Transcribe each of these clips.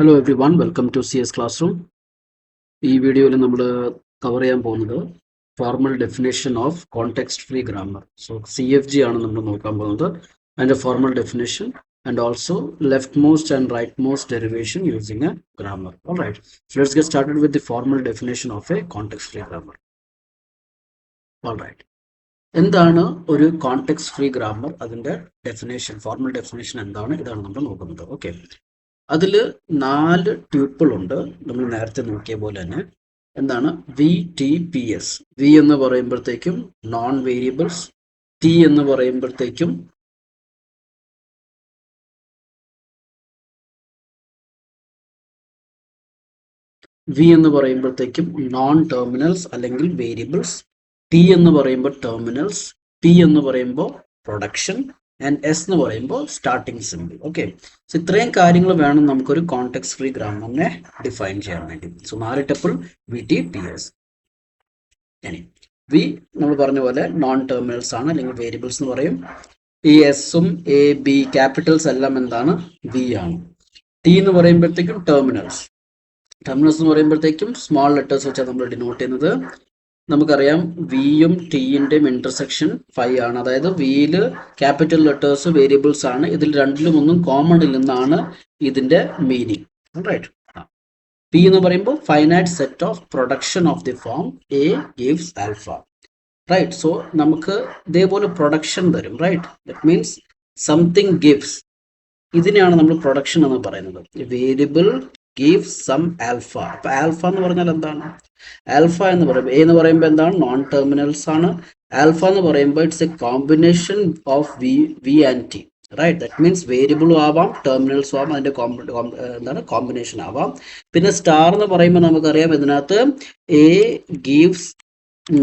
Hello everyone, welcome to CS Classroom. ഈ വീഡിയോയിൽ നമ്മൾ കവർ ചെയ്യാൻ പോകുന്നത് formal definition of context free grammar. So CFG ആണ് നമ്മൾ നോക്കാൻ പോകുന്നത്. അതിൻ്റെ formal definition and also left most and right most derivation using a grammar. Alright, so let's get started with the formal definition of a context free grammar. Alright, എന്താണ് ഒരു context free grammar? അതിൻ്റെ definition, formal definition എന്താണ്? ഇതാണ് നമ്മൾ നോക്കുന്നത്. Okay, അതിൽ 4 tuple ഉണ്ട്. നമ്മൾ നേരത്തെ നോക്കിയ പോലെ തന്നെ എന്താണ് VTPS. വി എന്ന് പറയുമ്പോഴത്തേക്കും നോൺ വേരിയബിൾസ്, ടി എന്ന് പറയുമ്പോഴത്തേക്കും നോൺ ടെർമിനൽസ് അല്ലെങ്കിൽ വേരിയബിൾസ്, ടി എന്ന് പറയുമ്പോൾ ടെർമിനൽസ്, പി എന്ന് പറയുമ്പോൾ പ്രൊഡക്ഷൻ ആൻഡ് എസ് എന്ന് പറയുമ്പോൾ സ്റ്റാർട്ടിംഗ് സിമ്പിൾ. ഓക്കെ, സോ ഇത്രയും കാര്യങ്ങൾ വേണം നമുക്കൊരു കോണ്ടെക്സ്റ്റ് ഫ്രീ ഗ്രാമറിനെ ഡിഫൈൻ ചെയ്യാൻ വേണ്ടി. So 4 tuple VTPS. ഇനി വി നമ്മൾ പറഞ്ഞ പോലെ നോൺ ടെർമിനൽസ് ആണ് അല്ലെങ്കിൽ വേരിയബിൾസ് എന്ന് പറയും. ഈ എസും എ ബി ക്യാപിറ്റൽസ് എല്ലാം എന്താണ്? വി ആണ്. ടി എന്ന് പറയുമ്പോഴത്തേക്കും ടെർമിനൽസ് എന്ന് പറയുമ്പോഴത്തേക്കും സ്മോൾ ലെറ്റേഴ്സ് വെച്ചാണ് നമ്മൾ ഡിനോട്ട് ചെയ്യുന്നത്. നമുക്കറിയാം വിയും ടിയുടെയും ഇന്റർസെക്ഷൻ 5 ആണ്. അതായത് വിയിൽ ക്യാപിറ്റൽ ലെറ്റേഴ്സ് വേരിയബിൾസ് ആണ്. ഇതിൽ രണ്ടിലും ഒന്നും കോമൺ ഇല്ലെന്നാണ് ഇതിന്റെ മീനിങ്. റൈറ്റ്, പി എന്ന് പറയുമ്പോൾ finite set of production of the form A gives alpha. Right, so നമുക്ക് ഇതേപോലെ പ്രൊഡക്ഷൻ തരും. Right, that means something gives. ഇതിനെയാണ് നമ്മൾ പ്രൊഡക്ഷൻ എന്ന് പറയുന്നത്. Variable gives some alpha. അപ്പൊ ആൽഫ എന്ന് പറഞ്ഞാൽ എന്താണ്? ആൽഫ എന്ന് പറയുമ്പോൾ എ എന്ന് പറയുമ്പോൾ എന്താണ്? നോൺ ടെർമിനൽസ് ആണ്. ആൽഫ എന്ന് പറയുമ്പോൾ it's a combination of V and T. Right, that means വേരിയബിളും ആവാം, ടെർമിനൽസും ആവാം, അതിന്റെ എന്താണ് കോമ്പിനേഷൻ ആവാം. പിന്നെ സ്റ്റാർ എന്ന് പറയുമ്പോൾ നമുക്കറിയാം ഇതിനകത്ത് എ ഗീവ്സ്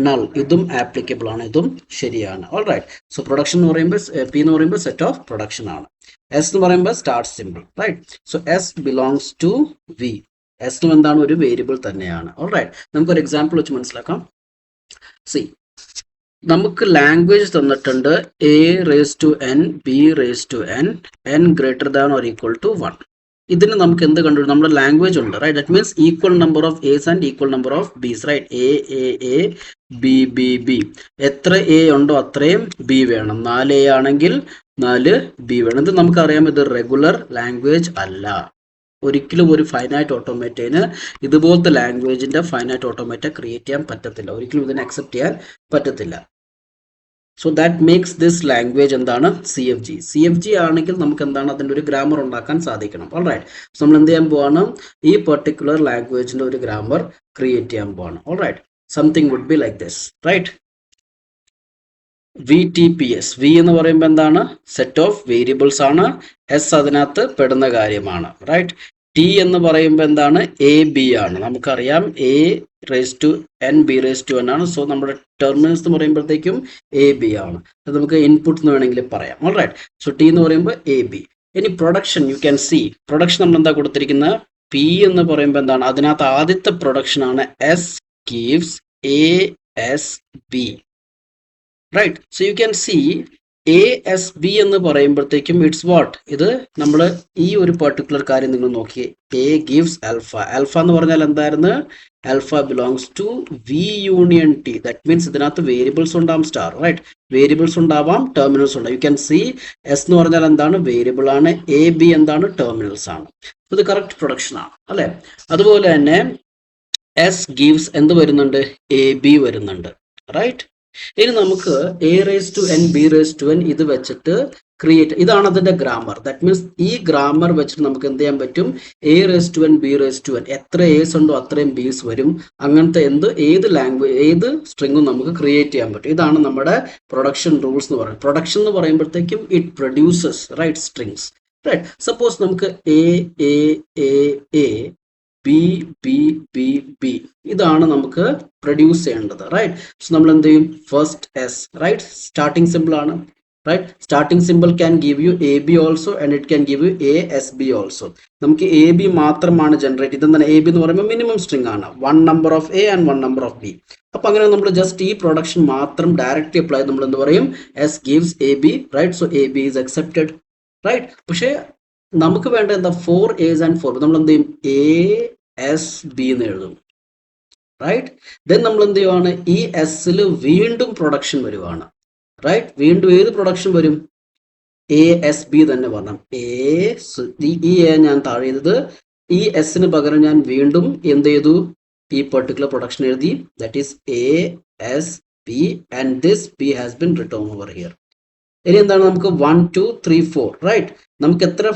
നൾ, ഇതും ആപ്ലിക്കബിൾ ആണ്, ഇതും ശരിയാണ്. ഓൾ റൈറ്റ്, സോ പ്രൊഡക്ഷൻ എന്ന് പറയുമ്പോൾ പി എന്ന് പറയുമ്പോൾ സെറ്റ് ഓഫ് പ്രൊഡക്ഷൻ ആണ്. എസ് എന്ന് പറയുമ്പോൾ start symbol. Right, so S belongs to V. S എന്താണ്? ഒരു വേരിയബിൾ തന്നെയാണ്. ഓൾ റൈറ്റ്, നമുക്കൊരു എക്സാമ്പിൾ വെച്ച് മനസ്സിലാക്കാം. സി, നമുക്ക് ലാംഗ്വേജ് തന്നിട്ടുണ്ട് A⁻n B⁻n n greater than or equal to 1. ഇതിന് നമുക്ക് എന്ത് കണ്ടു? നമ്മുടെ ലാംഗ്വേജ് ഉണ്ട്. Right, that means equal number of A's and equal number of B's. Right, A B. എത്ര എ ഉണ്ടോ അത്രയും ബി വേണം. 4 A ആണെങ്കിൽ 4 B വേണം. ഇത് നമുക്കറിയാം, ഇത് റെഗുലർ ലാംഗ്വേജ് അല്ല. ഒരിക്കലും ഒരു ഫൈനൈറ്റ് ഓട്ടോമേറ്റന് ഇതുപോലത്തെ ലാംഗ്വേജിന്റെ ഫൈനൈറ്റ് ഓട്ടോമേറ്റ ക്രിയേറ്റ് ചെയ്യാൻ പറ്റത്തില്ല. ഒരിക്കലും ഇതിനെ അക്സെപ്റ്റ് ചെയ്യാൻ പറ്റത്തില്ല. So that makes this language എന്താണ്? CFG ആണെങ്കിൽ നമുക്ക് എന്താണ്? അതിൻ്റെ ഒരു ഗ്രാമർ ഉണ്ടാക്കാൻ സാധിക്കണം. ഓൾ റൈറ്റ്, സോ നമ്മൾ എന്ത് ചെയ്യാൻ പോവാണ്? ഈ പെർട്ടിക്കുലർ ലാംഗ്വേജിന്റെ ഒരു ഗ്രാമർ ക്രിയേറ്റ് ചെയ്യാൻ പോവാണ്. All right, something would be like this. Right, VTPS. V എന്ന് പറയുമ്പോൾ എന്താണ്? സെറ്റ് ഓഫ് വേരിയബിൾസ് ആണ്. എസ് അതിനകത്ത് പെടുന്ന കാര്യമാണ്. റൈറ്റ്, ടി എന്ന് പറയുമ്പോൾ എന്താണ്? AB ആണ്. നമുക്കറിയാം A⁻n B⁻n ആണ്. സോ നമ്മുടെ ടെർമിനൽസ് എന്ന് പറയുമ്പോഴത്തേക്കും AB ആണ്. അത് നമുക്ക് ഇൻപുട്ട് എന്ന് വേണമെങ്കിൽ പറയാം. ഓൾ റൈറ്റ്, സോ ടി എന്ന് പറയുമ്പോൾ AB. ഇനി production, U can C production നമ്മൾ എന്താ കൊടുത്തിരിക്കുന്നത്? പി എന്ന് പറയുമ്പോൾ എന്താണ്? അതിനകത്ത് ആദ്യത്തെ പ്രൊഡക്ഷൻ ആണ് S gives ASB. Right, so you can see ASB എന്ന് പറയുമ്പോഴത്തേക്കും ഇറ്റ്സ് വാട്ട്? ഇത് നമ്മൾ ഈ ഒരു പെർട്ടിക്കുലർ കാര്യം നിങ്ങൾ നോക്കിയേ. A gives alpha. ആൽഫ എന്ന് പറഞ്ഞാൽ എന്തായിരുന്നു? Alpha belongs to V union T. That means ഇതിനകത്ത് വേരിയബിൾസ് ഉണ്ടാവും. സ്റ്റാർ. റൈറ്റ്, വേരിയബിൾസ് ഉണ്ടാവാം, ടെർമിനൽസ് ഉണ്ടാവും. യു ക്യാൻ സി എസ് എന്ന് പറഞ്ഞാൽ എന്താണ്? വേരിയബിൾ ആണ്. AB എന്താണ്? ടെർമിനൽസ് ആണ്. ഇത് കറക്റ്റ് പ്രൊഡക്ഷൻ ആണ് അല്ലെ? അതുപോലെ തന്നെ എസ് ഗീവ്സ് എന്ത് വരുന്നുണ്ട്? AB വരുന്നുണ്ട്. റൈറ്റ്, ഇനി നമുക്ക് A⁻n B⁻n ഇത് വെച്ചിട്ട് ക്രിയേറ്റ്, ഇതാണ് അതിന്റെ ഗ്രാമർ. ദാറ്റ് മീൻസ് ഈ ഗ്രാമർ വെച്ചിട്ട് നമുക്ക് എന്ത് ചെയ്യാൻ പറ്റും? A⁻n B⁻n എത്ര A's ഉണ്ടോ അത്രയും B's വരും. അങ്ങനത്തെ ഏത് ലാംഗ്വേജ്, ഏത് സ്ട്രിങ്ങും നമുക്ക് ക്രിയേറ്റ് ചെയ്യാൻ പറ്റും. ഇതാണ് നമ്മുടെ പ്രൊഡക്ഷൻ റൂൾസ് എന്ന് പറയുന്നത്. പ്രൊഡക്ഷൻ എന്ന് പറയുമ്പോഴത്തേക്കും it produces right strings. Right, suppose നമുക്ക് A B ഇതാണ് നമുക്ക് പ്രൊഡ്യൂസ് ചെയ്യേണ്ടത്. റൈറ്റ്, സോ നമ്മൾ എന്ത് ചെയ്യും? First S. Right, starting simple ആണ്. Right, starting simple can give you AB also and it can give you ASB also. നമുക്ക് AB മാത്രമാണ് ജനറേറ്റ് ചെയ്ത്. എന്താണ് AB എന്ന് പറയുമ്പോൾ മിനിമം സ്ട്രിംഗ് ആണ്. 1 number of A and 1 number of B. അപ്പൊ അങ്ങനെ നമ്മൾ ജസ്റ്റ് ഈ പ്രൊഡക്ഷൻ മാത്രം ഡയറക്റ്റ്ലി അപ്ലൈ നമ്മൾ എന്ത് പറയും? S gives AB. Right, so AB is accepted. Right, പക്ഷേ നമുക്ക് വേണ്ട എന്താ 4 A's and 4 നമ്മൾ എന്ത് ചെയ്യും ASB എന്ന് എഴുതും, റൈറ്റ്. ദെൻ നമ്മൾ എന്ത് ചെയ്യുവാണ് ഈ എസ്സിൽ വീണ്ടും പ്രൊഡക്ഷൻ വരുവാണ്, റൈറ്റ്. വീണ്ടും ഏത് പ്രൊഡക്ഷൻ വരും ASB തന്നെ പറഞ്ഞു. ഈ എ ഞാൻ താഴെ ചെയ്തത് ഈ എസിന് പകരം ഞാൻ വീണ്ടും എന്ത് ചെയ്തു ഈ പെർട്ടിക്കുലർ പ്രൊഡക്ഷൻ എഴുതി, that is ASB and this B has been return over here. ഇനി എന്താണ് നമുക്ക് 1 2 3 4, റൈറ്റ്. നമുക്ക് എത്ര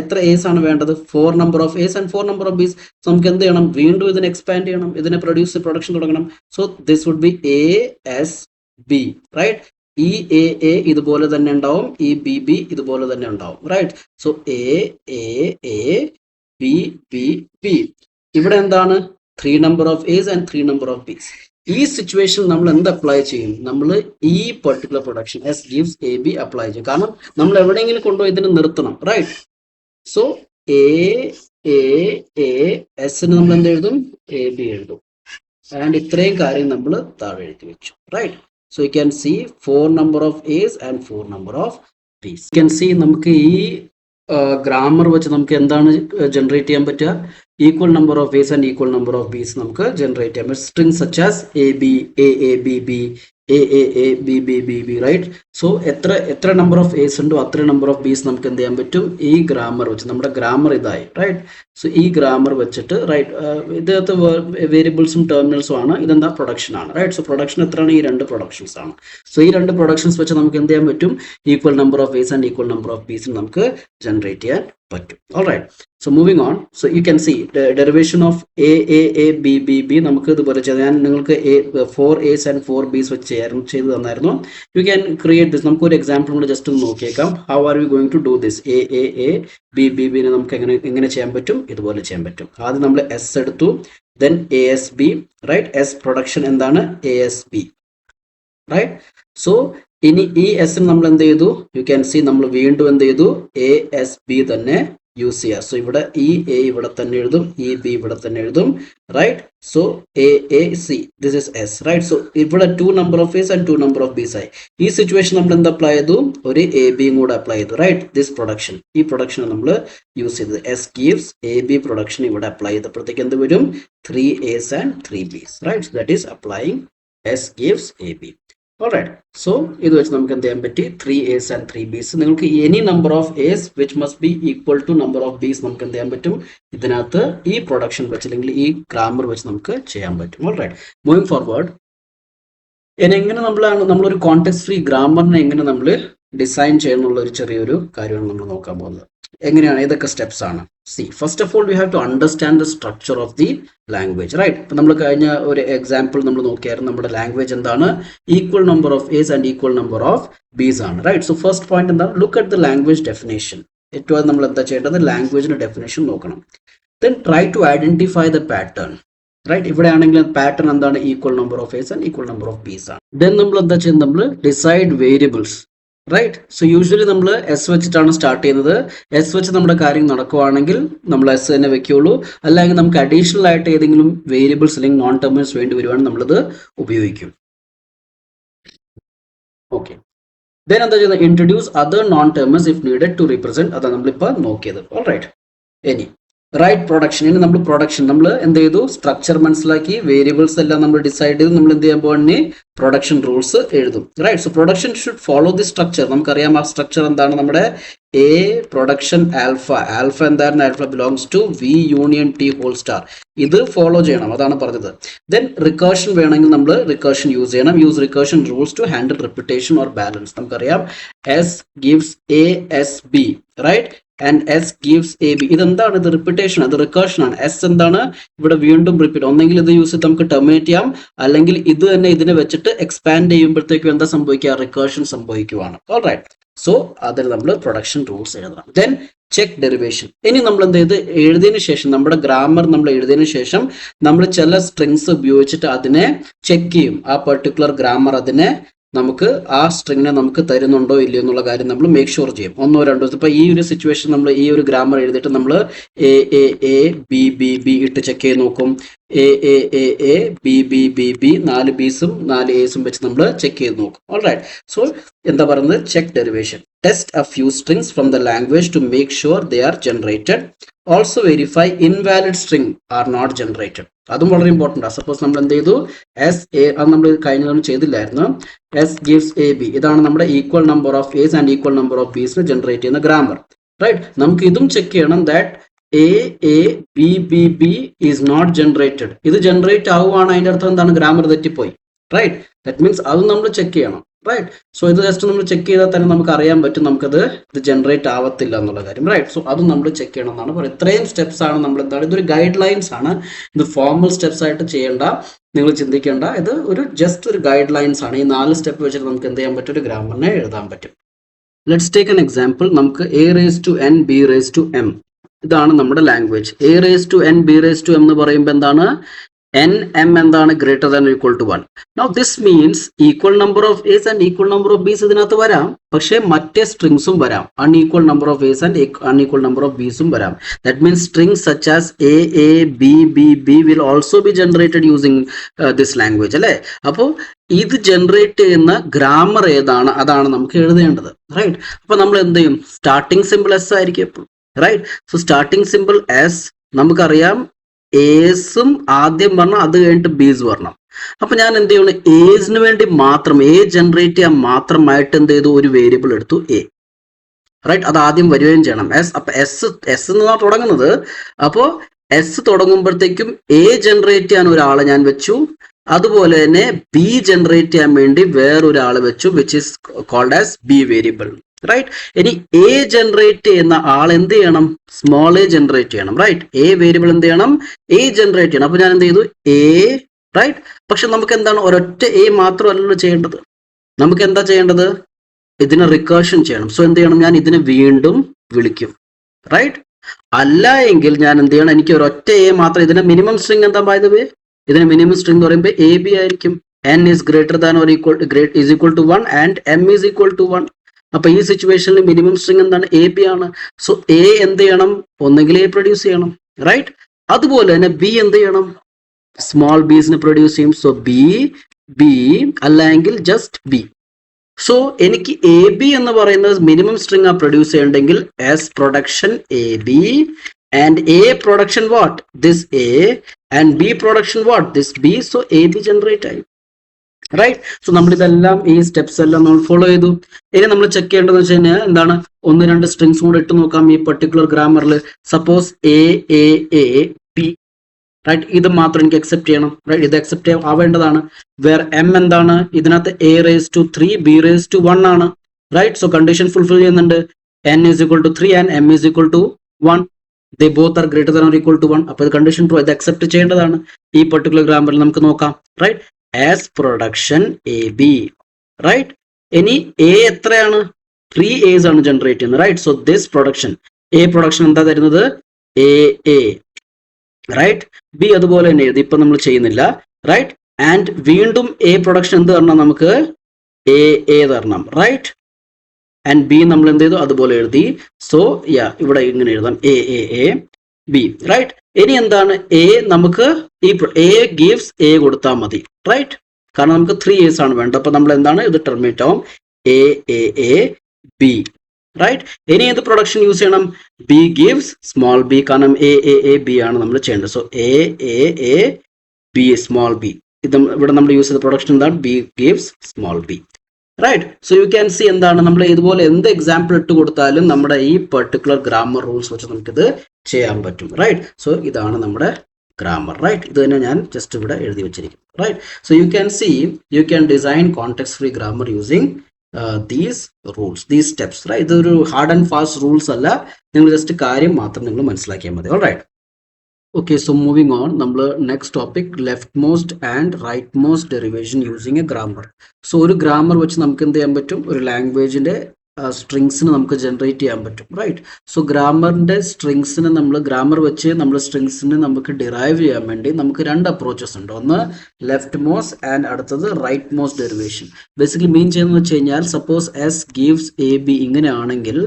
എത്ര A's ആണ് വേണ്ടത് 4 number of A's and 4 number of B's. നമുക്ക് എന്ത് ചെയ്യണം വീണ്ടും ഇതിനെ എക്സ്പാൻഡ് ചെയ്യണം, ഇതിനെ പ്രൊഡക്ഷൻ തുടങ്ങണം. So this would be ASB, right. ഈ A ഇതുപോലെ തന്നെ ഉണ്ടാവും, ഈ BB ഇതുപോലെ തന്നെ ഉണ്ടാവും, റൈറ്റ്. So A B. ഇവിടെ എന്താണ് 3 number of A's and 3 number of B's. ഈ സിറ്റുവേഷൻ നമ്മൾ എന്ത് അപ്ലൈ ചെയ്യും, നമ്മൾ ഈ particular production S gives AB apply ചെയ്യും. കാരണം നമ്മൾ എവിടെയെങ്കിലും കൊണ്ടുപോയി ഇതിനെ നിർത്തണം, റൈറ്റ്. സോ എസിന് നമ്മൾ എന്ത് എഴുതും AB എഴുതും. ആൻഡ് ഇത്രയും കാര്യം നമ്മൾ താഴെ എഴുതി വെച്ചു, right. So you can see 4 number of A's and 4 number of B's. You can see നമുക്ക് ഈ ഗ്രാമർ വെച്ച് നമുക്ക് എന്താണ് ജനറേറ്റ് ചെയ്യാൻ പറ്റുക, equal number of A's and equal number of B's നമുക്ക് ജനറേറ്റ് ചെയ്യാൻ പറ്റും. String such as AB, AABB, AAABBBB, right. So എത്ര നമ്പർ ഓഫ് A's ഉണ്ടോ അത്ര നമ്പർ ഓഫ് B's നമുക്ക് എന്ത് ചെയ്യാൻ പറ്റും ഈ ഗ്രാമർ വെച്ച്. നമ്മുടെ ഗ്രാമർ ഇതായി, റൈറ്റ്. സോ ഈ ഗ്രാമർ വെച്ചിട്ട്, റൈറ്റ്, ഇതിനകത്ത് വേരിയബിൾസും ടെർമിനൽസും ആണ്, ഇതെന്താ പ്രൊഡക്ഷൻ ആണ്, റൈറ്റ്. സോ പ്രൊഡക്ഷൻ എത്രയാണ് ഈ 2 പ്രൊഡക്ഷൻസ് ആണ്. സോ ഈ 2 പ്രൊഡക്ഷൻസ് വെച്ച് നമുക്ക് എന്ത് ചെയ്യാൻ പറ്റും equal number of A's and equal number of B's നമുക്ക് ജനറേറ്റ് ചെയ്യാൻ പറ്റും. Alright. So moving on. So you can see derivation of AAABBB നമുക്ക് ഇതുപോലെ ചെയ്യാം. ഞാൻ നിങ്ങൾക്ക് 4 A's ആൻഡ് 4 B's വെച്ച് ചെയ്ത് തന്നായിരുന്നു. You can create this. നമുക്ക് ഒരു എക്സാമ്പിൾ കൂടെ ജസ്റ്റ് ഒന്ന് നോക്കിയേക്കാം. How are you going to do this? AAABBBനെ നമുക്ക് എങ്ങനെ ചെയ്യാൻ പറ്റും, ഇതുപോലെ ചെയ്യാൻ പറ്റും. ആദ്യം നമ്മൾ S എടുത്തു, then ASB, right. S production എന്താണ് ASB, റൈറ്റ്. സോ ഇനി ഈ എസിന് നമ്മൾ എന്ത് ചെയ്തു, യു ക്യാൻ സി നമ്മൾ വീണ്ടും എന്ത് ചെയ്തു ASB തന്നെ യൂസ് ചെയ്യുക. സോ ഇവിടെ ഈ A ഇവിടെ തന്നെ എഴുതും, ഈ B ഇവിടെ തന്നെ എഴുതും, right. So AAC, this is S, right. So ഇവിടെ 2 number of A's and 2 number of B's ആയി. ഈ സിറ്റുവേഷൻ നമ്മൾ എന്ത് അപ്ലൈ ചെയ്തു, ഒരു ABയും കൂടെ അപ്ലൈ ചെയ്തു, റൈറ്റ്. ദിസ് പ്രൊഡക്ഷൻ, ഈ പ്രൊഡക്ഷൻ നമ്മൾ യൂസ് ചെയ്തത് S gives AB പ്രൊഡക്ഷൻ ഇവിടെ അപ്ലൈ ചെയ്തപ്പോഴത്തേക്ക് എന്ത് വരും 3 A's and 3 B's, right. That is applying S gives AB. Alright, so ഇത് വെച്ച് നമുക്ക് എന്ത് ചെയ്യാൻ പറ്റി 3 A's and 3 B's. നിങ്ങൾക്ക് any number of A's which must be equal to number of B's നമുക്ക് എന്ത് ചെയ്യാൻ പറ്റും ഇതിനകത്ത് ഈ പ്രൊഡക്ഷൻ വെച്ച് അല്ലെങ്കിൽ ഈ ഗ്രാമർ വെച്ച് നമുക്ക് ചെയ്യാൻ പറ്റും. Alright, moving forward. എങ്ങനെ നമ്മളൊരു കോണ്ടെക്സ്റ്റ് ഫ്രീ ഗ്രാമറിനെ എങ്ങനെ നമ്മൾ ഡിസൈൻ ചെയ്യുന്നുള്ള ഒരു ചെറിയൊരു കാര്യമാണ് നമ്മൾ നോക്കാൻ പോകുന്നത്. എങ്ങനെയാണ്, ഏതൊക്കെ സ്റ്റെപ്സ് ആണ്? See, first of all we have to understand the structure of the language, right. ഇപ്പം നമ്മൾ കഴിഞ്ഞ ഒരു എക്സാമ്പിൾ നമ്മൾ നോക്കിയായിരുന്നു, നമ്മുടെ ലാംഗ്വേജ് എന്താണ്, equal number of A's and equal number of B's ആണ്, റൈറ്റ്. സോ ഫസ്റ്റ് പോയിന്റ് എന്താണ്, look at the language definition. ഏറ്റവും ആദ്യം നമ്മൾ എന്താ ചെയ്യേണ്ടത്, ലാംഗ്വേജിന്റെ ഡെഫിനേഷൻ നോക്കണം. Then try to identify the pattern, right. ഇവിടെ ആണെങ്കിൽ പാറ്റേൺ എന്താണ്, equal number of A's and equal number of B's ആണ്. ദെൻ നമ്മൾ എന്താ ചെയ്യുന്നത്, നമ്മൾ decide variables, right. So usually നമ്മൾ S വെച്ചിട്ടാണ് സ്റ്റാർട്ട് ചെയ്യുന്നത്. S വെച്ച് നമ്മുടെ കാര്യം നടക്കുവാണെങ്കിൽ നമ്മൾ S തന്നെ വെക്കുകയുള്ളൂ. അല്ലെങ്കിൽ നമുക്ക് അഡീഷണൽ ആയിട്ട് ഏതെങ്കിലും വേരിയബിൾസ് അല്ലെങ്കിൽ നോൺ ടെർമിനൽസ് വേണ്ടി വരുവാണെങ്കിൽ നമ്മളിത് ഉപയോഗിക്കും. ഓക്കെ, ദെൻ എന്താ ചെയ്യുന്നത്, introduce other non terminals if needed to represent. അതാണ് നമ്മളിപ്പോൾ നോക്കിയത്. ഓൾറൈറ്റ്, ഇനി റൈറ്റ് പ്രൊഡക്ഷൻ. ഇനി നമ്മൾ പ്രൊഡക്ഷൻ നമ്മൾ എന്ത് ചെയ്തു, സ്ട്രക്ചർ മനസ്സിലാക്കി, വേരിയബിൾസ് എല്ലാം നമ്മൾ ഡിസൈഡ് ചെയ്ത് നമ്മൾ എന്ത് ചെയ്യാൻ പോകുന്ന പ്രൊഡക്ഷൻ റൂൾസ് എഴുതും, right. So production should follow the structure. നമുക്കറിയാം ആ സ്ട്രക്ചർ എന്താണ്, നമ്മുടെ A പ്രൊഡക്ഷൻ ആൽഫ. ആൽഫ എന്താണ്, alpha belongs to V union T whole star. ഇത് ഫോളോ ചെയ്യണം, അതാണ് പറഞ്ഞത്. ദെൻ റിക്കേർഷൻ വേണമെങ്കിൽ നമ്മൾ റിക്കേർഷൻ യൂസ് ചെയ്യണം. Use recursion rules to handle repetition or balance. നമുക്കറിയാം S gives ASB, right, and S gives AB. ഇതെന്താണ്, ഇത് റിപ്പിറ്റേഷൻ, അത് റിക്കേർഷൻ ആണ്. S എന്താണ്, ഇവിടെ വീണ്ടും റിപ്പീറ്റ്. ഒന്നെങ്കിൽ ഇത് യൂസ് ചെയ്ത് നമുക്ക് ടെർമിനേറ്റ് ചെയ്യാം, അല്ലെങ്കിൽ ഇത് തന്നെ ഇതിനെ വെച്ചിട്ട് എക്സ്പാൻഡ് ചെയ്യുമ്പോഴത്തേക്കും എന്താ സംഭവിക്കുക, റിക്കേർഷൻ സംഭവിക്കുവാണ്. ഓൾറൈറ്റ്, സോ അതിൽ നമ്മൾ പ്രൊഡക്ഷൻ റൂൾസ് എഴുതണം. Then check derivation. ഇനി നമ്മൾ എന്ത് ചെയ്ത് എഴുതിയതിനു ശേഷം, നമ്മുടെ ഗ്രാമർ നമ്മൾ എഴുതിയതിനു ശേഷം നമ്മൾ ചില സ്ട്രിങ്സ് ഉപയോഗിച്ചിട്ട് അതിനെ ചെക്ക് ചെയ്യും. ആ പെർട്ടിക്കുലർ ഗ്രാമർ അതിനെ നമുക്ക് ആ സ്ട്രിങ്ങിനെ നമുക്ക് തരുന്നുണ്ടോ ഇല്ലയോ എന്നുള്ള കാര്യം നമ്മൾ മേക്ക് ഷുവർ ചെയ്യും. ഒന്നോ രണ്ടോ ഇപ്പോൾ ഈ ഒരു സിറ്റുവേഷൻ നമ്മൾ ഈ ഒരു ഗ്രാമർ എഴുതിയിട്ട് നമ്മൾ A A A B B B ഇട്ട് ചെക്ക് ചെയ്ത് നോക്കും. A A A A B B B B 4 ബീസും 4 എസും വെച്ച് നമ്മൾ ചെക്ക് ചെയ്ത് നോക്കും. ഓൾറൈറ്റ്. സോ എന്താ പറയുന്നത്, check derivation. Test a few strings from the language to make sure they are generated. Also verify invalid string are not generated. അതും വളരെ important ആണ്. സപ്പോസ് നമ്മൾ എന്ത് ചെയ്തു, എസ് എ, അത് നമ്മൾ കഴിഞ്ഞ ചെയ്തില്ലായിരുന്നു. എസ് ഗിവ്സ് എ ബി, ഇതാണ് നമ്മുടെ equal number of A's and equal number of ബീസിന് ജനറേറ്റ് ചെയ്യുന്ന ഗ്രാമർ. റൈറ്റ്. നമുക്ക് ഇതും ചെക്ക് ചെയ്യണം. That A A B B B is not generated. ഇത് ജനറേറ്റ് ആവുകയാണ്, അതിൻ്റെ അർത്ഥം എന്താണ്, ഗ്രാമർ തെറ്റിപ്പോയി. റൈറ്റ്. ദാറ്റ് മീൻസ് അതും നമ്മൾ ചെക്ക് ചെയ്യണം. റൈറ്റ്. സോ ഇത് ജസ്റ്റ് നമ്മൾ ചെക്ക് ചെയ്താൽ തന്നെ നമുക്ക് അറിയാൻ പറ്റും നമുക്കത് ഇത് ജനറേറ്റ് ആവത്തില്ല എന്നുള്ള കാര്യം. റൈറ്റ്. സോ അതും നമ്മൾ ചെക്ക് ചെയ്യണം എന്നാണ് പറയുന്നത്. ഇത്രയും സ്റ്റെപ്സ് ആണ് നമ്മൾ എന്താണ്, ഇതൊരു ഗൈഡ് ലൈൻസ് ആണ്. ഇത് ഫോർമൽ സ്റ്റെപ്സ് ആയിട്ട് ചെയ്യേണ്ട, നിങ്ങൾ ചിന്തിക്കേണ്ട. ഇത് ഒരു ജസ്റ്റ് ഒരു ഗൈഡ് ലൈൻസ് ആണ്. ഈ 4 സ്റ്റെപ്പ് വെച്ചിട്ട് നമുക്ക് എന്ത് ചെയ്യാൻ പറ്റും, ഒരു ഗ്രാമറിനെ എഴുതാൻ പറ്റും. Let's take an example. നമുക്ക് A raise to N B raise to M, ഇതാണ് നമ്മുടെ language. A raise to N B raise to M എന്ന് പറയുമ്പോൾ എന്താണ്, n m എന്താണ്, greater than equal to 1. Now this means equal number of A's and equal number of B's ഇതിനകത്ത് വരാം, പക്ഷേ മറ്റേ സ്ട്രിങ്സും വരാം. Unequal number of A's and unequal number of ബീസും വരാം. That means strings such as A A B B B will also be generated using this language അല്ലേ. അപ്പോൾ ഇത് ജനറേറ്റ് ചെയ്യുന്ന ഗ്രാമർ ഏതാണ്, അതാണ് നമുക്ക് എഴുതേണ്ടത്. റൈറ്റ്. അപ്പോൾ നമ്മൾ എന്ത് ചെയ്യും, സ്റ്റാർട്ടിംഗ് സിമ്പിൾ എസ് ആയിരിക്കും എപ്പോഴും. Right. So starting symbol S, നമുക്കറിയാം എസും ആദ്യം വരണം, അത് കഴിഞ്ഞിട്ട് ബീസ് വരണം. അപ്പൊ ഞാൻ എന്ത് ചെയ്യണം, എസിന് വേണ്ടി മാത്രം, എ ജനറേറ്റ് ചെയ്യാൻ മാത്രമായിട്ട് എന്ത് ചെയ്തു, ഒരു വേരിയബിൾ എടുത്തു എ. റൈറ്റ്. അത് ആദ്യം വരികയും ചെയ്യണം. എസ്. അപ്പൊ എസ് എന്നാണ് തുടങ്ങുന്നത്. അപ്പോൾ എസ് തുടങ്ങുമ്പോഴത്തേക്കും എ ജനറേറ്റ് ചെയ്യാൻ ഒരാളെ ഞാൻ വെച്ചു, അതുപോലെ തന്നെ ബി ജനറേറ്റ് ചെയ്യാൻ വേണ്ടി വേറൊരാളെ വെച്ചു, which is called as B variable. Right. ഇനി എ ജനറേറ്റ് ചെയ്യുന്ന ആൾ എന്ത് ചെയ്യണം, സ്മോൾ എ ജനറേറ്റ് ചെയ്യണം. റൈറ്റ്. എ വേരിയബിൾ എന്ത് ചെയ്യണം, എ ജനറേറ്റ് ചെയ്യണം. അപ്പൊ ഞാൻ എന്ത് ചെയ്തു, എ. റൈറ്റ്. പക്ഷെ നമുക്ക് എന്താണ്, ഒരൊറ്റ എ മാത്രമല്ലല്ലോ ചെയ്യേണ്ടത്, നമുക്ക് എന്താ ചെയ്യേണ്ടത്, ഇതിനെ റിക്കേർഷൻ ചെയ്യണം. സോ എന്ത് ചെയ്യണം, ഞാൻ ഇതിനെ വീണ്ടും വിളിക്കും. റൈറ്റ്. അല്ല എങ്കിൽ ഞാൻ എന്ത് ചെയ്യണം, എനിക്ക് ഒരൊറ്റ എ മാത്രം, ഇതിന്റെ മിനിമം സ്ട്രിങ് എന്താ, ബൈ ദ വേ ഇതിന്റെ മിനിമം സ്ട്രിങ് എന്ന് പറയുമ്പോൾ എ ബി ആയിരിക്കും. n is greater than or equal to 1 and m is equal to 1. അപ്പൊ ഈ സിറ്റുവേഷനിൽ മിനിമം സ്ട്രിങ് എന്താണ്, എ ബി ആണ്. സോ എ എന്ത് ചെയ്യണം, ഒന്നെങ്കിൽ എ പ്രൊഡ്യൂസ് ചെയ്യണം. റൈറ്റ്. അതുപോലെ തന്നെ ബി എന്ത് ചെയ്യണം, സ്മോൾ ബീസിന് പ്രൊഡ്യൂസ് ചെയ്യും. സോ ബി ബി അല്ലെങ്കിൽ ജസ്റ്റ് ബി. സോ എനിക്ക് എ ബി എന്ന് പറയുന്നത് മിനിമം സ്ട്രിങ് ആ പ്രൊഡ്യൂസ് ചെയ്യണമെങ്കിൽ S production A B and A production what, this A, and B production what, this B. So A B generate ആയി. Right. So നമ്മൾ ഇതെല്ലാം, ഈ സ്റ്റെപ്സ് എല്ലാം നമ്മൾ ഫോളോ ചെയ്തു. ഇനി നമ്മൾ ചെക്ക് ചെയ്യേണ്ടതെന്ന് വെച്ച് കഴിഞ്ഞാൽ എന്താണ്, 1-2 സ്ട്രിങ്സ് കൂടെ ഇട്ട് നോക്കാം ഈ പെർട്ടിക്കുലർ ഗ്രാമറിൽ. Suppose A A A B. Right. ഇത് മാത്രം എനിക്ക് അക്സെപ്റ്റ് ചെയ്യണം. റൈറ്റ്. ഇത് അക്സെപ്റ്റ് ആവേണ്ടതാണ്. വേർ എം എന്താണ്, ഇതിനകത്ത് A raise to 3 B raise to 1 ആണ്. റൈറ്റ്. സോ കണ്ടീഷൻ ഫുൾഫിൽ ചെയ്യുന്നുണ്ട്. n is equal to 3 and m is equal to 1. They both are greater than or equal to 1. അപ്പോൾ ഇത് condition true, ഇത് accept ചെയ്യേണ്ടതാണ്. ഈ particular ഗ്രാമറിൽ നമുക്ക് നോക്കാം. Right. as production AB. Right. ഇനി എ എത്രയാണ്, 3 A's ആണ് ജനറേറ്റ് ചെയ്യുന്നത്. Right. So this production, A production എന്താ തരുന്നത്, എ എ. റൈറ്റ്. ബി അതുപോലെ തന്നെ എഴുതി, ഇപ്പൊ നമ്മൾ ചെയ്യുന്നില്ല. റൈറ്റ്. ആൻഡ് വീണ്ടും എ പ്രൊഡക്ഷൻ എന്ത് തരണം, നമുക്ക് എ എ തരണം. റൈറ്റ്. ആൻഡ് ബി നമ്മൾ എന്ത് ചെയ്തു, അതുപോലെ എഴുതി. സോ ഇവിടെ ഇങ്ങനെ എഴുതാം, A A A B. Right. ഇനി എന്താണ്, എ നമുക്ക് ഈ എ ഗീവ്സ് എ കൊടുത്താൽ മതി. റൈറ്റ്. കാരണം നമുക്ക് 3 A's ആണ് വേണ്ടത്. അപ്പൊ നമ്മൾ എന്താണ്, ഇത് ടെർമിനേറ്റ് ആവും A A A B. Right. ഇനി എന്ത് പ്രൊഡക്ഷൻ യൂസ് ചെയ്യണം, ബി ഗീവ്സ് സ്മോൾ ബി, കാരണം എ എ എ ബി ആണ് നമ്മൾ ചെയ്യേണ്ടത്. So A A A B small B. ഇത് ഇവിടെ നമ്മൾ യൂസ് ചെയ്ത പ്രൊഡക്ഷൻ എന്താണ്, B gives small B. Right. So you can see എന്താണ്, നമ്മൾ ഇതുപോലെ എന്ത് എക്സാമ്പിൾ ഇട്ട് കൊടുത്താലും നമ്മുടെ ഈ പെർട്ടിക്കുലർ ഗ്രാമർ റൂൾസ് വെച്ച് നമുക്കിത് ചെയ്യാൻ പറ്റും. റൈറ്റ്. സോ ഇതാണ് നമ്മുടെ ഗ്രാമർ. റൈറ്റ്. ഇത് തന്നെ ഞാൻ ജസ്റ്റ് ഇവിടെ എഴുതി വെച്ചിരിക്കും. Right. So you can see, you can design context free grammar using these rules, these steps. Right. ഇതൊരു ഹാർഡ് ആൻഡ് ഫാസ്റ്റ് റൂൾസ് അല്ല, നിങ്ങൾ ജസ്റ്റ് കാര്യം മാത്രം നിങ്ങൾ മനസ്സിലാക്കിയാൽ മതി. Alright. Okay. So moving on, നമ്മൾ next topic, left most and right most derivation using a grammar. So ഒരു ഗ്രാമർ വെച്ച് നമുക്ക് എന്ത് ചെയ്യാൻ പറ്റും, ഒരു ലാംഗ്വേജിന്റെ സ്ട്രിങ്സിന് നമുക്ക് ജനറേറ്റ് ചെയ്യാൻ പറ്റും, റൈറ്റ്? സോ ഗ്രാമറിൻ്റെ സ്ട്രിങ്സിന് നമ്മൾ ഗ്രാമർ വെച്ച് നമ്മൾ സ്ട്രിങ്സിന് നമുക്ക് ഡിറൈവ് ചെയ്യാൻ വേണ്ടി നമുക്ക് രണ്ട് അപ്രോച്ചസ് ഉണ്ട്. ഒന്ന് ലെഫ്റ്റ് മോസ്റ്റ് ആൻഡ് അടുത്തത് റൈറ്റ് മോസ്റ്റ് ഡെറിവേഷൻ. ബേസിക്കലി മീൻ ചെയ്യുന്നത് വെച്ച് കഴിഞ്ഞാൽ suppose S gives A B ഇങ്ങനെയാണെങ്കിൽ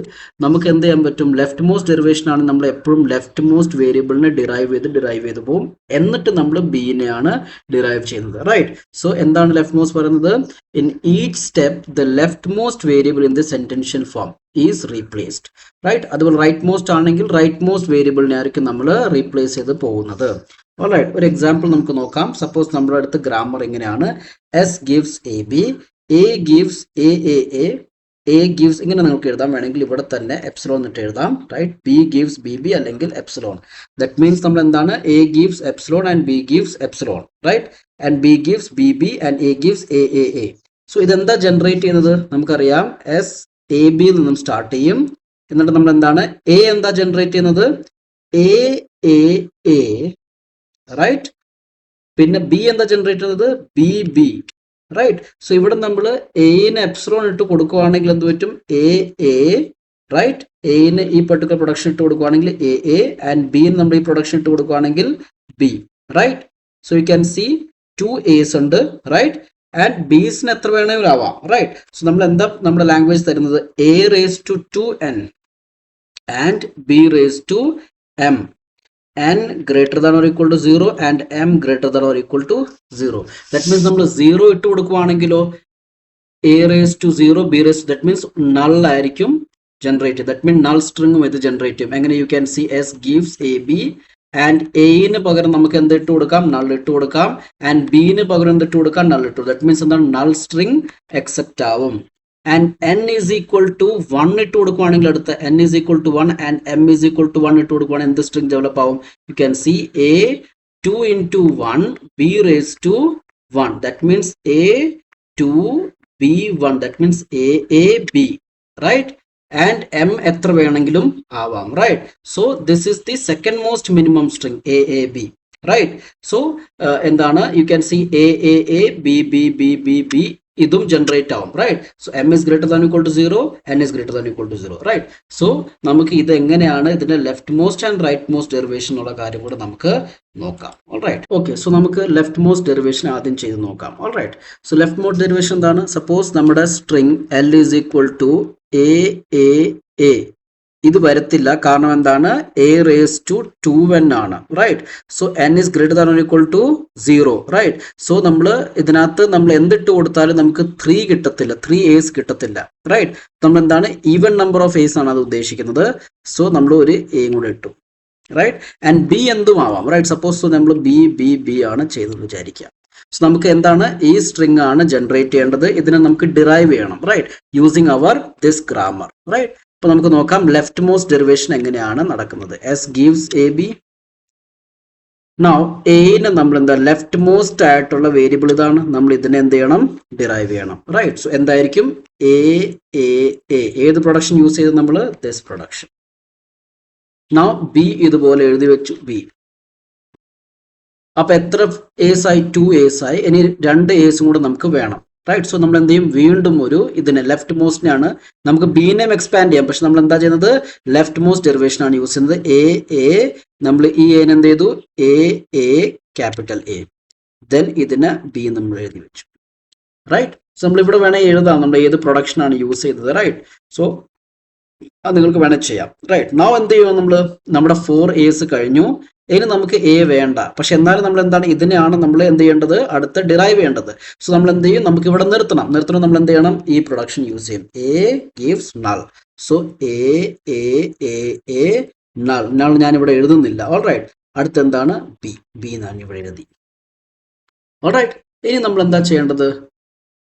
നമുക്ക് എന്ത് ചെയ്യാൻ പറ്റും? ലെഫ്റ്റ് മോസ്റ്റ് ഡെറിവേഷൻ ആണ് നമ്മൾ എപ്പോഴും ലെഫ്റ്റ് മോസ്റ്റ് വേരിയബിളിനെ ഡിറൈവ് ചെയ്ത് പോകും, എന്നിട്ട് നമ്മൾ ബിനെയാണ് ഡിറൈവ് ചെയ്യുന്നത്, റൈറ്റ്? സോ എന്താണ് ലെഫ്റ്റ് മോസ്റ്റ് പറയുന്നത്? In each step the left most variable in the sentential form is replaced, right? അതുപോലെ റൈറ്റ് മോസ്റ്റ് ആണെങ്കിൽ റൈറ്റ് മോസ്റ്റ് വേരിയബിളിനെ ആയിരിക്കും നമ്മൾ റീപ്ലേസ് ചെയ്ത് പോകുന്നത്. ഓൾറൈറ്റ്, ഒരു എക്സാമ്പിൾ നമുക്ക് നോക്കാം. സപ്പോസ് നമ്മുടെ അടുത്ത് ഗ്രാമർ ഇങ്ങനെയാണ്: S gives A B, A gives A gives, ഇങ്ങനെ നിങ്ങൾക്ക് എഴുതാൻ വേണമെങ്കിൽ ഇവിടെ തന്നെ എപ്സിലോൺ എന്നിട്ട് എഴുതാം, right? B gives B B അല്ലെങ്കിൽ എപ്സിലോൺ. ദറ്റ് മീൻസ് നമ്മൾ എന്താണ്? A gives epsilon and B gives epsilon, right? And B gives B B and A gives A. So ഇതെന്താ ജനറേറ്റ് ചെയ്യുന്നത്? നമുക്കറിയാം എസ് എ ബി നിന്നും start ചെയ്യും, എന്നിട്ട് നമ്മൾ എന്താണ്? എ എന്താ ജനറേറ്റ് ചെയ്യുന്നത്? A, right? പിന്നെ ബി എന്താ ജനറേറ്റ് ചെയ്യുന്നത്? B B, right? സോ ഇവിടെ നമ്മൾ എന് എപ്സിലോൺ ഇട്ട് കൊടുക്കുകയാണെങ്കിൽ എന്ത് പറ്റും? A, right? എന് ഈ പെർട്ടിക്കുലർ പ്രൊഡക്ഷൻ ഇട്ട് കൊടുക്കുകയാണെങ്കിൽ എ ആൻഡ് ബിന് നമ്മൾ ഈ പ്രൊഡക്ഷൻ ഇട്ട് കൊടുക്കുകയാണെങ്കിൽ B, right? So you can see 2 A's ഉണ്ട്, റൈറ്റ്? ആൻഡ് ബീസിന് എത്ര വേണമെങ്കിലും ആവാം, റൈറ്റ്? സോ നമ്മൾ എന്താ നമ്മുടെ ലാംഗ്വേജ് തരുന്നത്? A raise to 2n and B raise to m, n greater than or equal to 0 and m greater than or equal to 0. That means നമ്മൾ 0 ഇട്ട് കൊടുക്കുകയാണെങ്കിലോ a raised to 0 b raised, that means null ആയിരിക്കും generate. That mean null സ്ട്രിങ്ങും ഇത് generate ചെയ്യും. എങ്ങനെ? You can see S gives A B and എന് പകരം നമുക്ക് എന്ത് ഇട്ട് കൊടുക്കാം? നൾ ഇട്ട് കൊടുക്കാം. ആൻഡ് ബിന് പകരം എന്തിട്ട് കൊടുക്കാം? നൾ ഇട്ടു. ദാറ്റ് മീൻസ് എന്താണ്? നൾ സ്ട്രിങ് അക്സെപ്റ്റ് ആവും. And n is equal to 1 ഇട്ട് കൊടുക്കുകയാണെങ്കിൽ അടുത്ത n is equal to 1 and m is equal to 1 ഇട്ട് കൊടുക്കുകയാണെങ്കിൽ എന്ത് സ്ട്രിങ് ഡെവലപ്പ് ആവും? You can see a 2 into 1 b raised to 1. That means a 2 b 1. That means a b, right? And m എത്ര വേണമെങ്കിലും ആവാം, right? So this is the second most minimum string a b, right? So എന്താണ്? You can see a b b b b b ഇതും generate ആവും, right? So m is greater than or equal to 0, n is greater than or equal to 0, right? So നമുക്ക് ഇത് എങ്ങനെയാണ് ഇതിന്റെ left most and right most derivation ഉള്ള കാര്യം കൂടെ നമുക്ക് നോക്കാം. Alright, okay. സോ നമുക്ക് ലെഫ്റ്റ് മോസ്റ്റ് ഡെറിവേഷൻ ആദ്യം ചെയ്ത് നോക്കാം. Alright, so left most derivation എന്താണ്? സപ്പോസ് നമ്മുടെ string l is equal to a ഇത് വരത്തില്ല, കാരണം എന്താണ്? a raised to 2n ആണ്, right? So n is greater than or equal to 0, right? So നമ്മൾ ഇതിനകത്ത് നമ്മൾ എന്തിട്ട് കൊടുത്താലും നമുക്ക് 3 കിട്ടത്തില്ല, 3 A's കിട്ടത്തില്ല, റൈറ്റ്? നമ്മൾ എന്താണ്? ഈവൻ നമ്പർ ഓഫ് A's ആണ് അത് ഉദ്ദേശിക്കുന്നത്. സോ നമ്മൾ ഒരു a കൂടെ ഇട്ടു, റൈറ്റ്? ആൻഡ് b എന്തും ആവാം, റൈറ്റ്? സപ്പോസ് നമ്മൾ b ആണ് ചെയ്തത് വിചാരിക്കുക. സോ നമുക്ക് എന്താണ്? ഈ സ്ട്രിങ് ആണ് ജനറേറ്റ് ചെയ്യേണ്ടത്. ഇതിനെ നമുക്ക് ഡിറൈവ് ചെയ്യണം, right? Using our this grammar, right? അപ്പൊ നമുക്ക് നോക്കാം ലെഫ്റ്റ് മോസ്റ്റ് ഡെറിവേഷൻ എങ്ങനെയാണ് നടക്കുന്നത്. S gives A B. Now എനെ നമ്മൾ എന്താ? ലെഫ്റ്റ് മോസ്റ്റ് ആയിട്ടുള്ള വേരിയബിൾ ഇതാണ്. നമ്മൾ ഇതിനെ എന്ത് ചെയ്യണം? ഡിറൈവ് ചെയ്യണം, റൈറ്റ്? സോ എന്തായിരിക്കും? എ ഏത് പ്രൊഡക്ഷൻ യൂസ് ചെയ്ത് നമ്മൾ? This production. നൗ ബി ഇതുപോലെ എഴുതി വെച്ചു, ബി. അപ്പൊ എത്ര A's ആയി? 2 A's ആയി. ഇനി 2 A's കൂടെ നമുക്ക് വേണം, റൈറ്റ്? സോ നമ്മൾ എന്ത് ചെയ്യും? വീണ്ടും ഒരു ഇതിനെ ലെഫ്റ്റ് മോസ്റ്റിനാണ് നമുക്ക് ബിനെയും എക്സ്പാൻഡ് ചെയ്യാം, പക്ഷെ നമ്മൾ എന്താ ചെയ്യുന്നത്? ലെഫ്റ്റ് മോസ്റ്റ് ഡെറിവേഷൻ ആണ് യൂസ് ചെയ്യുന്നത്. എ നമ്മൾ ഈ എന് എന്ത് ചെയ്തു? A capital A. ദെൻ ഇതിന് ബി നമ്മൾ എഴുതി വെച്ചു, റൈറ്റ്? സോ നമ്മൾ ഇവിടെ വേണമെങ്കിൽ എഴുതാം നമ്മൾ ഏത് പ്രൊഡക്ഷൻ ആണ് യൂസ് ചെയ്തത്, റൈറ്റ്? സോ അത് നിങ്ങൾക്ക് വേണമെങ്കിൽ ചെയ്യാം, റൈറ്റ്? നൗ എന്ത് ചെയ്യുക? നമ്മൾ നമ്മുടെ 4 A's കഴിഞ്ഞു. ഇനി നമുക്ക് എ വേണ്ട, പക്ഷെ എന്നാലും നമ്മൾ എന്താണ്? ഇതിനെയാണ് നമ്മൾ എന്ത് ചെയ്യേണ്ടത്? അടുത്ത് ഡിറൈവ് ചെയ്യേണ്ടത്. സോ നമ്മൾ എന്ത് ചെയ്യും? നമുക്ക് ഇവിടെ നിർത്തണം. നമ്മൾ എന്ത് ചെയ്യണം? ഈ പ്രൊഡക്ഷൻ യൂസ് ചെയ്യും. A gives null. So A null ഞാൻ ഇവിടെ എഴുതുന്നില്ല, ഓൾറൈറ്റ്? അടുത്ത് എന്താണ്? ബി ഞാൻ ഇവിടെ എഴുതി, ഓൾറൈറ്റ്? ഇനി നമ്മൾ എന്താ ചെയ്യേണ്ടത്?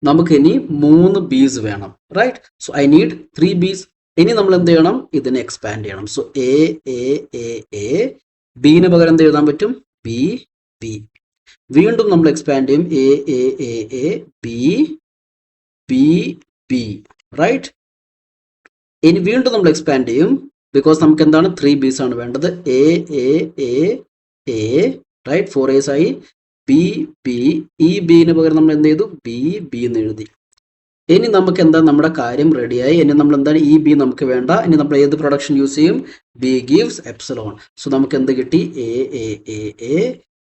നമുക്ക് ഇനി 3 B's വേണം, right? So I need 3 B's. ഇനി നമ്മൾ എന്ത് ചെയ്യണം? ഇതിനെ എക്സ്പാൻഡ് ചെയ്യണം. സോ എ ബിന് പകരം എന്ത് എഴുതാൻ പറ്റും? ബി. വീണ്ടും നമ്മൾ എക്സ്പാൻഡ് ചെയ്യും. A B, right? ഇനി വീണ്ടും നമ്മൾ എക്സ്പാൻഡ് ചെയ്യും, ബിക്കോസ് നമുക്ക് എന്താണ്? 3 B's ആണ് വേണ്ടത്. A right? 4 A's ആയി. ബി ഈ ബിന് പകരം നമ്മൾ എന്ത് ചെയ്തു? ബി എന്ന് എഴുതി. ഇനി നമുക്ക് എന്താ നമ്മുടെ കാര്യം റെഡിയായി. ഇനി നമ്മൾ എന്താണ് ഈ ബി നമുക്ക് വേണ്ട. ഇനി നമ്മൾ ഏത് പ്രൊഡക്ഷൻ യൂസ് ചെയ്യും? B gives epsilon. സോ നമുക്ക് എന്ത് കിട്ടി? എ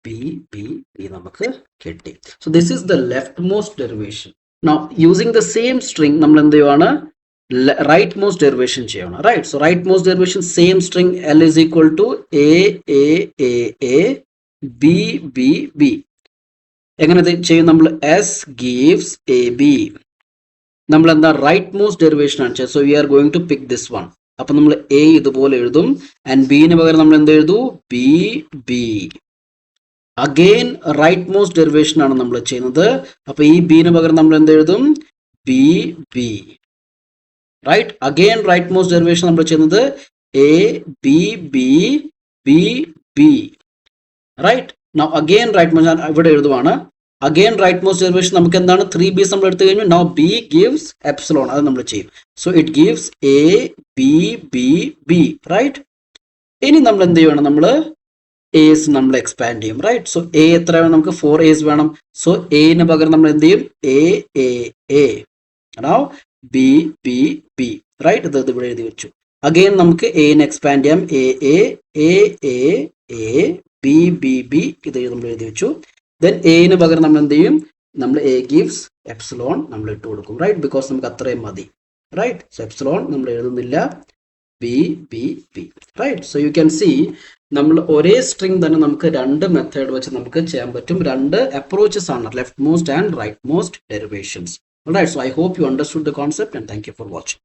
ബി ബി ബി നമുക്ക് കിട്ടി. So this is the left most derivation. Now using the same string നമ്മൾ എന്ത് ചെയ്യുവാണ്? റൈറ്റ് മോസ്റ്റ് ഡെറിവേഷൻ ചെയ്യണം. Right. So right most derivation same string L is equal to A B B B. എങ്ങനെ ചെയ്യും നമ്മൾ? S gives A B. നമ്മൾ എന്താ? Right most derivation ആണ് ചെയ്യുന്നത്. So V R going to pick this one. അപ്പൊ നമ്മൾ എ ഇതുപോലെ എഴുതും ആൻഡ് ബിന് പകരം നമ്മൾ എന്ത് എഴുതു? B B. Again right most derivation ആണ് നമ്മൾ ചെയ്യുന്നത്. അപ്പൊ ഈ ബിന് പകരം നമ്മൾ എന്ത് എഴുതും? B B. Right. Again right most derivation നമ്മൾ ചെയ്യുന്നത് A B B B B. Right. Now again right most ഇവിടെ എഴുതുവാണ്. അഗെയിൻ റൈറ്റ് മോസ്റ്റ് ഡെറിവേഷൻ നമുക്ക് എന്താണ്? 3b's നമ്മൾ എടുത്തു കഴിഞ്ഞു. Now B gives epsilon. അത് നമ്മൾ ചെയ്യും. So it gives A B B B. Right. ഇനി നമ്മൾ എന്ത് ചെയ്യണം? നമ്മൾ എസ് നമ്മൾ എക്സ്പാൻഡ് ചെയ്യും. റൈറ്റ്. സോ എ എത്ര വേണം നമുക്ക്? 4a's വേണം. സോ എന് പകരം നമ്മൾ എന്ത് ചെയ്യും? A. Now B B B. Right. ഇത് ഇവിടെ എഴുതി വെച്ചു. അഗെയിൻ നമുക്ക് എന് എക്സ്പാൻഡ് ചെയ്യാം. A B B B. ഇത് നമ്മൾ എഴുതി വെച്ചു. ദെൻ എന് പകരം നമ്മൾ എന്ത് ചെയ്യും? നമ്മൾ എ ഗീവ്സ് എപ്സിലോൺ നമ്മൾ ഇട്ട് കൊടുക്കും. റൈറ്റ്. ബിക്കോസ് നമുക്ക് അത്രയും മതി. റൈറ്റ്. സോ എപ്സിലോൺ നമ്മൾ എഴുതുന്നില്ല. B B B. Right. So you can see നമ്മൾ ഒരേ സ്ട്രിങ് തന്നെ നമുക്ക് രണ്ട് മെത്തേഡ് വെച്ച് നമുക്ക് ചെയ്യാൻ പറ്റും. രണ്ട് അപ്രോച്ചസ് ആണ്, left most and right most derivations. Alright, so I hope you understood the concept and thank you for watching.